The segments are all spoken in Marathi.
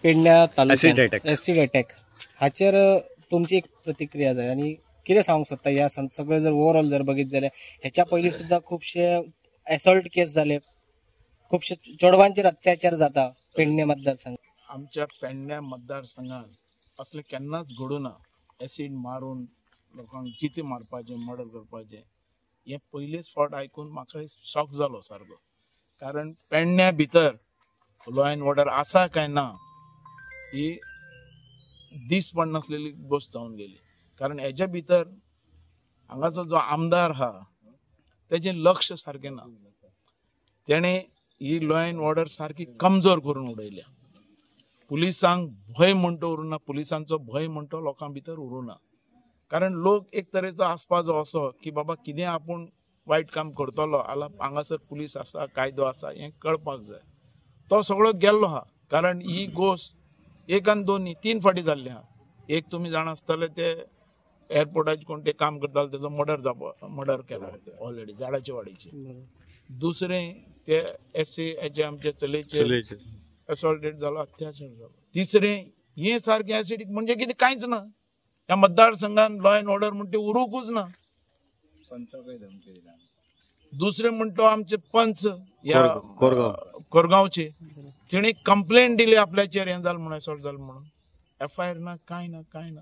पेडण्या तालुक्यात एसिड अटॅक हाचेर तुमची एक प्रतिक्रिया जाय आणि कितें सांगूंक सोदता ह्या सगळें जर ओवरऑल जर बघित जाल्यार ह्याच्या पयलीं सुद्दां खुबशे असॉल्ट केस जाले, खुबशे चेडवांचेर अत्याचार जाता पेडणे मतदारसंघ. आमच्या पेडण्या मतदारसंघात असले केन्नाच घडूं ना. एसिड मारून लोकांक जिते मारपाचे, मर्डर करपाचे हे पयलेच फावट आयकून म्हाका शॉक जालो सारको. कारण पेडण्या भितर लॉ अँड ऑर्डर आसा काय ना ही दीस पड नासलेली गोष्ट जावन गेली. कारण हेच्या भितर हांगाचो जो आमदार हा तेजें लक्ष सारकें ना. तेणे ही लॉ अँड ऑर्डर सारकी कमजोर करून उडयल्या. पुलिसांक भंय म्हणटो उरूना, पुलिसांचो भंय म्हणटो लोकां भितर उरूना. कारण लोक एक तरेचो आसपाचो असो की बाबा कितें आपूण वायट काम करतलो जाल्यार हांगासर पुलीस आसा, कायदो आसा हें कळपाक जाय. तो सगळो गेल्लो हा. कारण ही गोश्ट एक आनी दोन न्ही 3 फावटी जाल्ली हा. एक तुमी जाण आसतले ते एअरपोर्टाचे कोण ते काम करताले तेजो मर्डर केला ऑलरेडी झाडाचे वाडीचे. दुसरें ते SC हेचे आमचे चलयेचे असॉल्टेड जालो, अत्याचार जालो. तिसरें हे सारकें एसिडीक म्हणजे कितें कांयच ना. ह्या मतदारसंघान लॉ अँड ऑर्डर म्हणटा उरूंकूच ना. दुसरें म्हणतो आमचे पंच ह्या कोरगांवचे तिणे कंप्लेंट दिली आपल्याचेर हें जालें म्हणून असॉल्ट जालें म्हणून. FIR ना, कांय ना.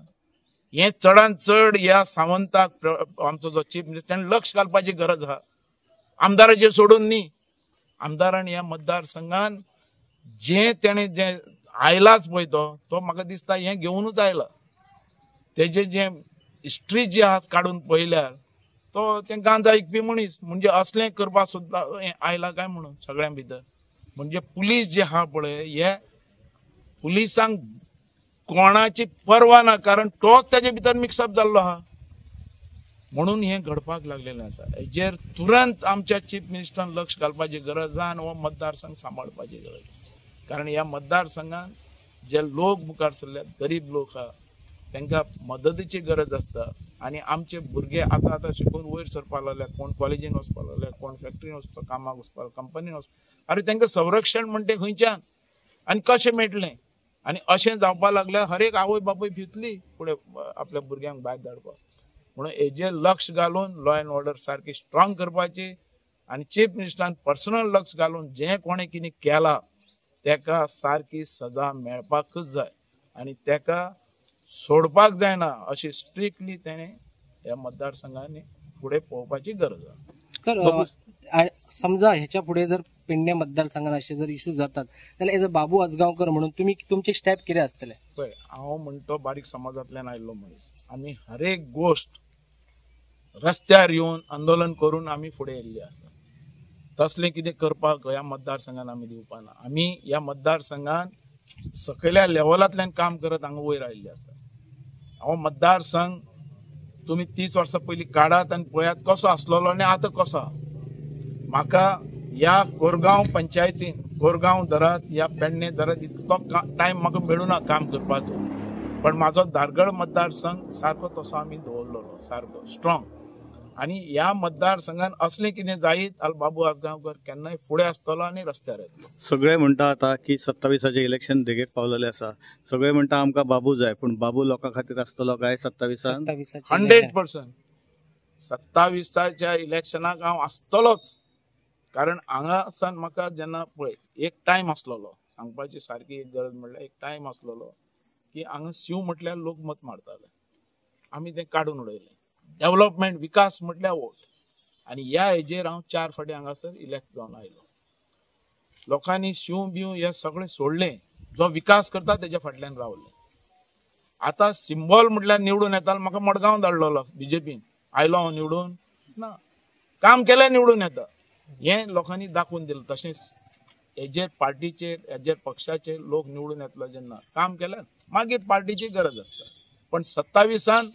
हे चडांत चड ह्या सावंताक आमचो जो चीफ मिनिस्टर ताणें लक्ष घालपाची गरज आहा. आमदाराचेर सोडून न्ही. आमदारान ह्या मतदारसंघान जें आयलाच पळय तो म्हाका दिसता हें घेवनूच आयला. तेजे जे हिस्ट्री जी आहा काडून पळयल्यार तो तें गांजा विकपी मनीस म्हणजे असलें करपाक सुद्दां आयला काय म्हणून सगळ्यां भितर. म्हणजे पुलीस जे आहा पळय हे पुलिसांक कोणाची पर्वा ना. कारण तोच तेजे भितर मिक्सअप जाल्लो आहा म्हणून हें घडपाक लागलेलें आसा. हेजेर तुरंत आमच्या चीफ मिनिस्टरान लक्ष घालपाची गरज आहा आनी हो मतदारसंघ सांबाळपाची गरज. कारण ह्या मतदारसंघान जे लोक मुखार सरल्यात, गरीब लोक आहा तांकां मदतीची गरज आसता. आनी आमचे भुरगे आतां शिकून वयर सरपाक लागल्यात. कोण कॉलेजीन वचपाक लागल्यात, कोण फॅक्टरीन वचपाक, कामाक वचपाक, कंपनीन वचपाक. अरे तांकां संरक्षण म्हणटे खंयच्यान आनी कशें मेळटलें. आनी अशें जावपाक लागल्यार हर एक आवय बापूय भितली फुडें आपल्या भुरग्यांक भायर धाडपाक. म्हणून हेजेर लक्ष घालून लॉ अँड ऑर्डर सारकी स्ट्रॉंग करपाची आनी चीफ मिनिस्टरान पर्सनल लक्ष घालून जें कोणें कितें केलां तेका सारकी सजा मेळपाकच जाय आनी तेका सोडपाक जायना अशी स्ट्रिक्टली तेणें ह्या मतदारसंघांनी फुडें पळोवपाची गरज आसा. समजा ह्याच्या फुडें जर पेडणे मतदारसंघात असे जर इश्यू जातात जाल्यार एज अ बाबू आजगांवकर म्हणून तुम्ही तुमचे स्टेप कितें आसतले? पळय हांव म्हणटो बारीक समाजांतल्यान आयिल्लो मनीस. आमी हर एक गोश्ट रस्त्यार येवन आंदोलन करून आमी फुडें येयल्ली आसा. तसलें कितें करपाक ह्या मतदारसंघान आमी दिवपाना. आमी ह्या मतदारसंघान सकयल्या लेवलांतल्यान काम करत हांगा वयर आयिल्ले आसा. हो मतदारसंघ तुमी 30 वर्सां पयलीं काडात आनी पळयात कसो आसलेलो आनी आतां कसो आहा. म्हाका ह्या कोरगांव पंचायतीन कोरगांव धरात ह्या पेडणे धरात इतलो टायम म्हाका मेळूना काम करपाचो. पण म्हाजो धारगळ मतदारसंघ सारको तसो आमी दवरलेलो सारको स्ट्रॉंग. आनी ह्या मतदारसंघान असलें कितें जायत जाल्यार बाबू आजगांवकर केन्नाय फुडें आसतलो आनी रस्त्यार येतलो. सगळे म्हणटा आता की 27 इलेक्शन देगेक पावलेले आसा. सगळे म्हणटा आमकां बाबू जाय पण बाबू लोकां खातीर आसतलो काय 27? 100%. 27च्या इलेक्शनाक हांव आसतलोच. कारण हांगासान म्हाका जेन्ना पळय एक टायम आसलेलो सांगपाची सारकी एक गरज म्हणल्यार एक टायम आसलेलो की हांगा शिव म्हटल्यार लोक मत मारताले. आमी तें काडून उडयलें. डेव्हलपमेंट विकास म्हटल्यार वोट. आनी ह्या हेजेर हांव 4 फावटी हांगासर इलेक्ट जावन आयलो. लोकांनी शिव बिव हे सगळें सोडलें. जो विकास करता तेच्या फाटल्यान रावले. आतां सिंबॉल म्हटल्यार निवडून येतालो म्हाका मडगांव धाडलेलो BJPन. आयलो हांव निवडून ना. काम केलें निवडून येता हें लोकांनी दाखोवन दिलें. तशेंच हेजेर पार्टीचेर हेजेर पक्षाचेर लोक निवडून येतलो जेन्ना काम केलें मागीर पार्टीची गरज आसता. पण 27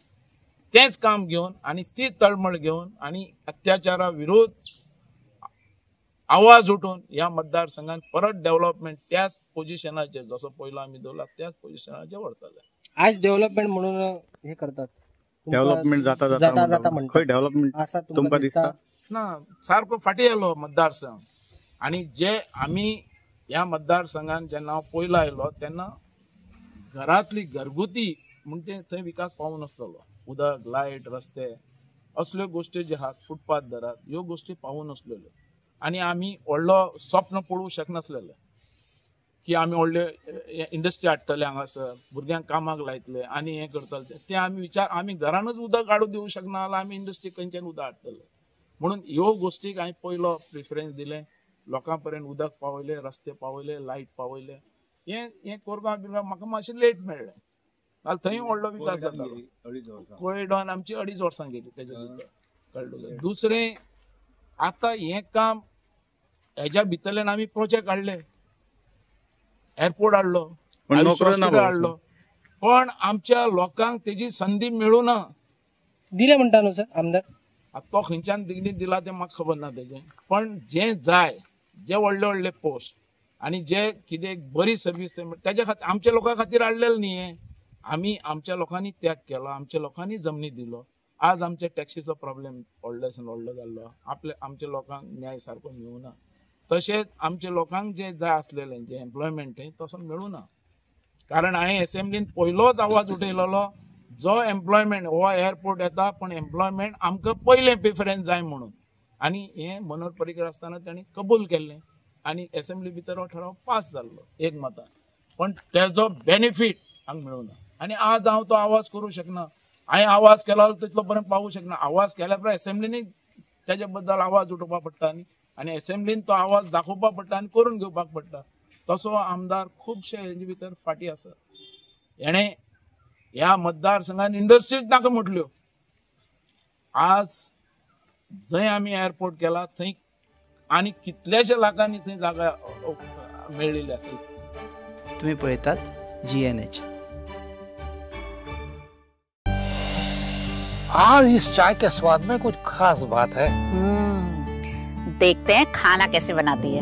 तेंच काम घेवन आनी ती तळमळ घेवन आनी अत्याचारा विरोध आवाज उठोवन ह्या मतदारसंघात परत डेव्हलपमेंट त्याच पोझिशनाचेर जसो पयलो आमी दवरला त्याच पोझिशनाचेर व्हरतले. आज डेव्हलपमेंट म्हणून हे करतात. डेव्हलपमेंट जाता खंय डेव्हलपमेंट आसा तुमकां दिसता? ना सारको फाटी येयलो मतदारसंघ. आनी जे आमी ह्या मतदारसंघान जेन्ना हांव पयलो आयलो तेन्ना घरातली घरगुती म्हणजे थंय विकास पावूं नासलेलो. उदक, लायट, रस्ते असल्यो गोष्टी जे आहात, फुटपाथ धरात, ह्यो गोष्टी पावूं नासलेल्यो. आनी आमी व्हडलो स्वप्न पळोवंक शकनासलेले की आमी व्हडले इंडस्ट्री हाडटले हांगासर, भुरग्यांक कामाक लायतले आनी हें करतले. ते आमी विचार, आमी घरानूच उदक हाडून दिवंक शकना जाल्यार आमी इंडस्ट्री खंयच्यान उदक हाडटले. म्हणून ह्यो गोष्टीक हांवें पयलो प्रिफरन्स दिलें. लोकां पर्यंत उदक पावयले, रस्ते पावयले, लायट पावयले. हें कोरगांव बिरगांव म्हाका मातशें लेट मेळ्ळें, नाल्यार थंय व्हडलो विकास जातालो. कोयडॉन आमची 2.5 वर्सां गेली तेच्या भितर, कळ्ळें. दुसरें, आतां हें काम हेज्या भितरल्यान आमी प्रोजेक्ट हाडले, एअरपोर्ट हाडलो, हाडलो, पण आमच्या लोकांक तेजी संधी मेळूं ना. दिले म्हणटा न्हू सर आमदार? तो खंयच्यान दिला तें म्हाका खबर ना तेजें, पण जें जाय, जे व्हडले व्हडले पोस्ट आनी जे कितें बरी सर्वीस तेज्या खातीर आमच्या लोकां खातीर हाडलेलें न्ही हें. आमी आमच्या लोकांनी त्याग केलो, आमच्या लोकांनी जमनी दिलो. आज आमच्या टॅक्सीचो प्रॉब्लेम व्हडल्यासान व्हडलो जाल्लो, आमच्या लोकांक न्याय सारको मेळूना. तशेंच आमच्या लोकांक जे जाय आसलेलें जे एम्प्लॉयमेंट तसो मेळूना. कारण हांवें असेंब्लीन पयलोच आवाज उठयलेलो, जो एम्प्लॉयमेंट हो एअरपोर्ट येता पण एम्प्लॉयमेंट आमकां पयलें प्रिफरन्स जाय म्हणून. आनी हें मनोहर पर्रीकर आसतना तांणी कबूल केल्लें आनी असेंब्ली भितर हो ठराव पास जाल्लो एक मतान. पण तेजो बेनिफीट हांगा मेळूना. आनी आज हांव तो आवाज करूं शकना. हांवें आवाज केलो तितलो पर्यंत पावूं शकना. आवाज केल्या उपरांत असेंब्लीनी तेज्या बद्दल आवाज उठोवपाक पडटा आनी असेंब्लीन तो आवाज दाखोवपाक पडटा आनी करून घेवपाक पडटा. तसो आमदार खुबशे हेजे भितर फाटी आसा. हेणें ह्या मतदारसंघान इंडस्ट्रीज नाका म्हटल्यो. आज जंय आमी एअरपोर्ट केला थंय आनी कितल्याशे लाखांनी थंय जागा मेळिल्ली आसा. तुम्ही पळयतात GNH. आज इस चाय के स्वाद में कुछ खास बात है. देखते हैं खाना कैसे बनाती है.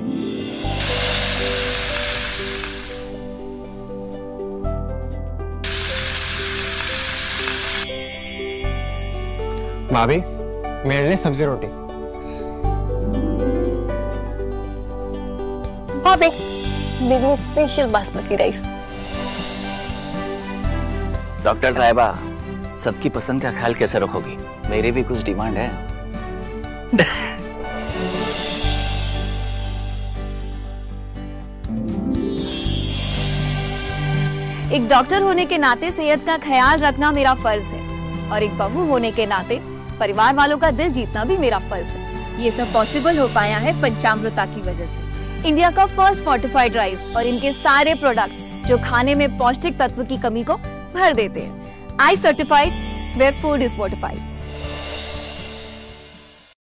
भाभी, मेरे लिए सब्जी रोटी. भाभी, मेरे लिए स्पेशल बासमती राइस. डॉक्टर साहिबा, सबकी पसंद का ख्याल कैसे रखोगी? मेरी भी कुछ डिमांड है. एक डॉक्टर होने के नाते सेहत का ख्याल रखना मेरा फर्ज है और एक बहू होने के नाते परिवार वालों का दिल जीतना भी मेरा फर्ज है. ये सब पॉसिबल हो पाया है पंचामृता की वजह से. इंडिया का फर्स्ट फोर्टिफाइड राइस और इनके सारे प्रोडक्ट जो खाने में पौष्टिक तत्व की कमी को भर देते हैं. I certified, where food is fortified.